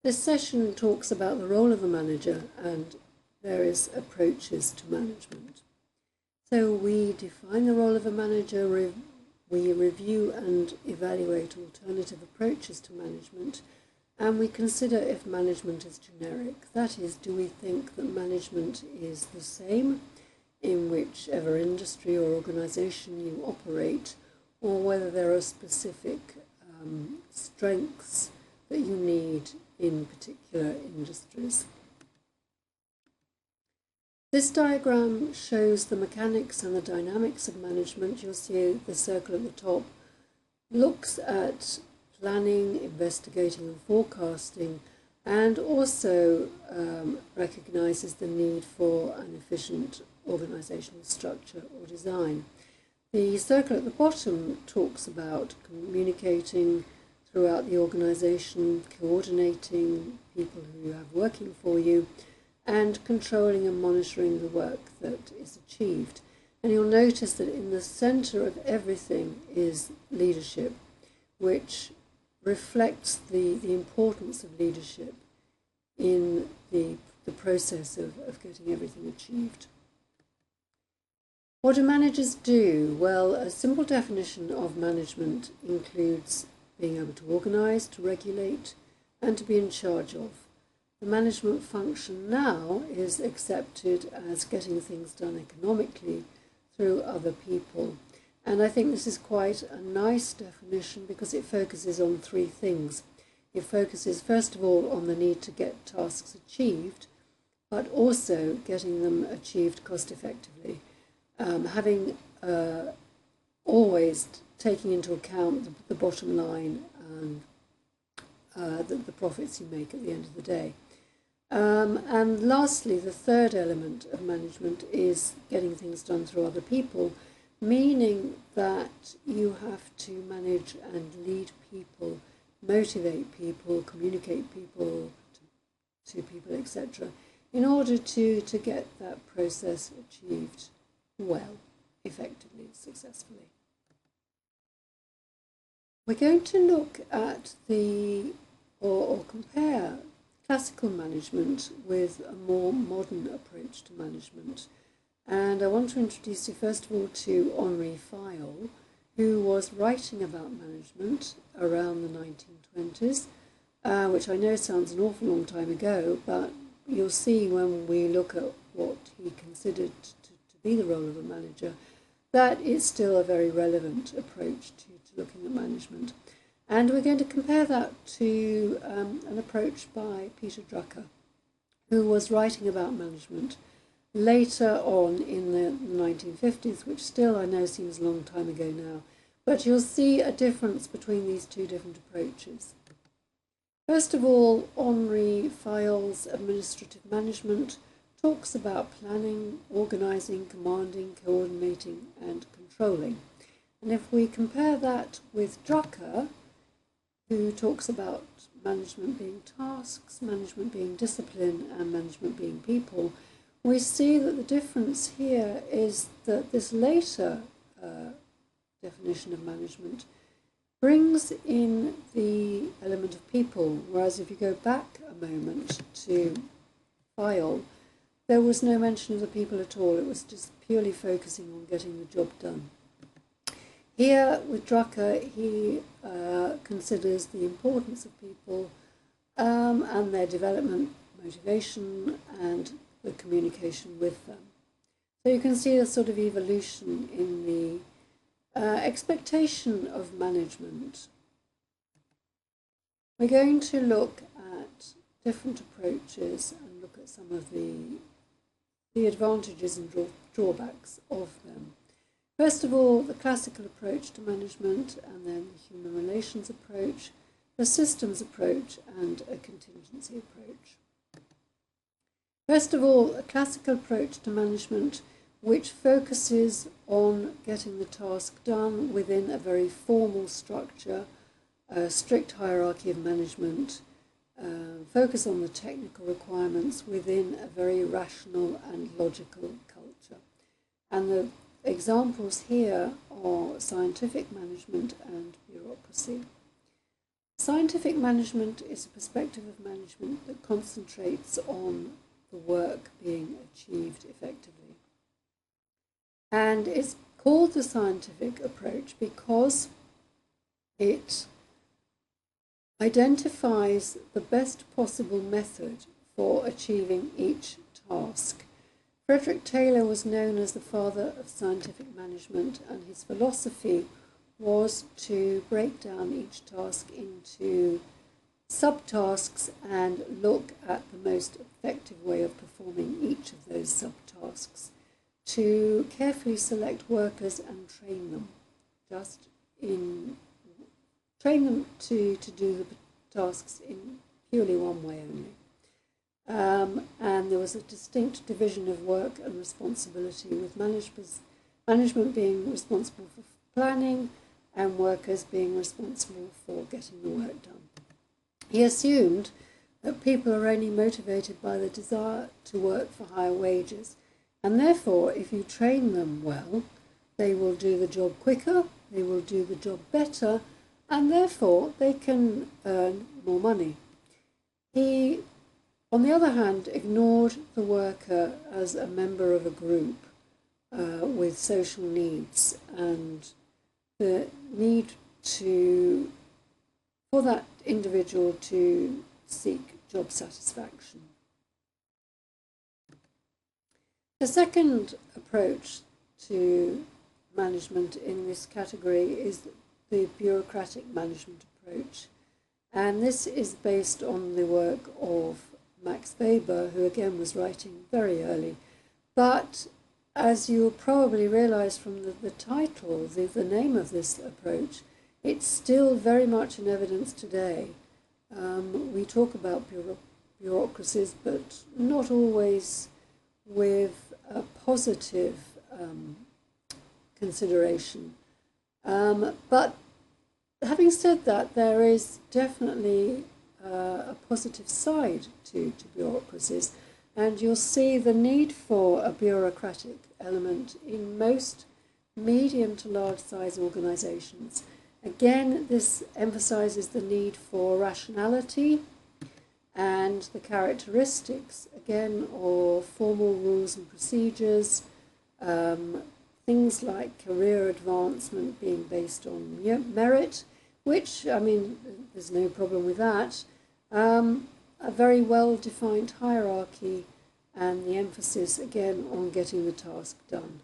This session talks about the role of a manager and various approaches to management. So we define the role of a manager, we review and evaluate alternative approaches to management, and we consider if management is generic. That is, do we think that management is the same in whichever industry or organization you operate, or whether there are specific strengths that you need in particular industries. This diagram shows the mechanics and the dynamics of management. You'll see the circle at the top looks at planning, investigating and forecasting, and also recognizes the need for an efficient organizational structure or design. The circle at the bottom talks about communicating throughout the organization, coordinating people who you have working for you, and controlling and monitoring the work that is achieved. And you'll notice that in the center of everything is leadership, which reflects the importance of leadership in the process of getting everything achieved. What do managers do? Well, a simple definition of management includes being able to organize, to regulate, and to be in charge of. The management function now is accepted as getting things done economically through other people. And I think this is quite a nice definition because it focuses on three things. It focuses, first of all, on the need to get tasks achieved, but also getting them achieved cost effectively. Having always taking into account the bottom line and the profits you make at the end of the day. And lastly, the third element of management is getting things done through other people, meaning that you have to manage and lead people, motivate people, communicate people to people, etc., in order to get that process achieved well, effectively, successfully. We're going to look at or compare classical management with a more modern approach to management. And I want to introduce you first of all to Henri Fayol, who was writing about management around the 1920s, which I know sounds an awful long time ago, but you'll see when we look at what he considered to be the role of a manager, that is still a very relevant approach to looking at management. And we're going to compare that to an approach by Peter Drucker, who was writing about management later on in the 1950s, which still I know seems a long time ago now. But you'll see a difference between these two different approaches. First of all, Henri Fayol's administrative management talks about planning, organizing, commanding, coordinating, and controlling. And if we compare that with Drucker, who talks about management being tasks, management being discipline, and management being people, we see that the difference here is that this later definition of management brings in the element of people, whereas if you go back a moment to Fayol, there was no mention of the people at all. It was just purely focusing on getting the job done. Here with Drucker, he considers the importance of people and their development, motivation, and the communication with them. So you can see a sort of evolution in the expectation of management. We're going to look at different approaches and look at some of the advantages and drawbacks of them. First of all, the classical approach to management, and then the human relations approach, the systems approach, and a contingency approach. First of all, a classical approach to management which focuses on getting the task done within a very formal structure, a strict hierarchy of management, focus on the technical requirements within a very rational and logical culture. And the examples here are scientific management and bureaucracy. Scientific management is a perspective of management that concentrates on the work being achieved effectively. And it's called the scientific approach because it identifies the best possible method for achieving each task. Frederick Taylor was known as the father of scientific management, and his philosophy was to break down each task into subtasks and look at the most effective way of performing each of those subtasks, to carefully select workers and train them, train them to do the tasks in purely one way only. And there was a distinct division of work and responsibility, with management being responsible for planning and workers being responsible for getting the work done. He assumed that people are only motivated by the desire to work for higher wages, and therefore if you train them well, they will do the job quicker, they will do the job better, and therefore they can earn more money. He, on the other hand, ignored the worker as a member of a group with social needs and the need for that individual to seek job satisfaction. The second approach to management in this category is the bureaucratic management approach, and this is based on the work of Max Weber, who again was writing very early, but as you'll probably realize from the title, the name of this approach, it's still very much in evidence today. We talk about bureaucracies, but not always with a positive consideration. But having said that, there is definitely a positive side to bureaucracies, and you'll see the need for a bureaucratic element in most medium to large size organizations. Again, this emphasizes the need for rationality and the characteristics, again, of formal rules and procedures, things like career advancement being based on merit, which, I mean, there's no problem with that, a very well-defined hierarchy, and the emphasis, again, on getting the task done.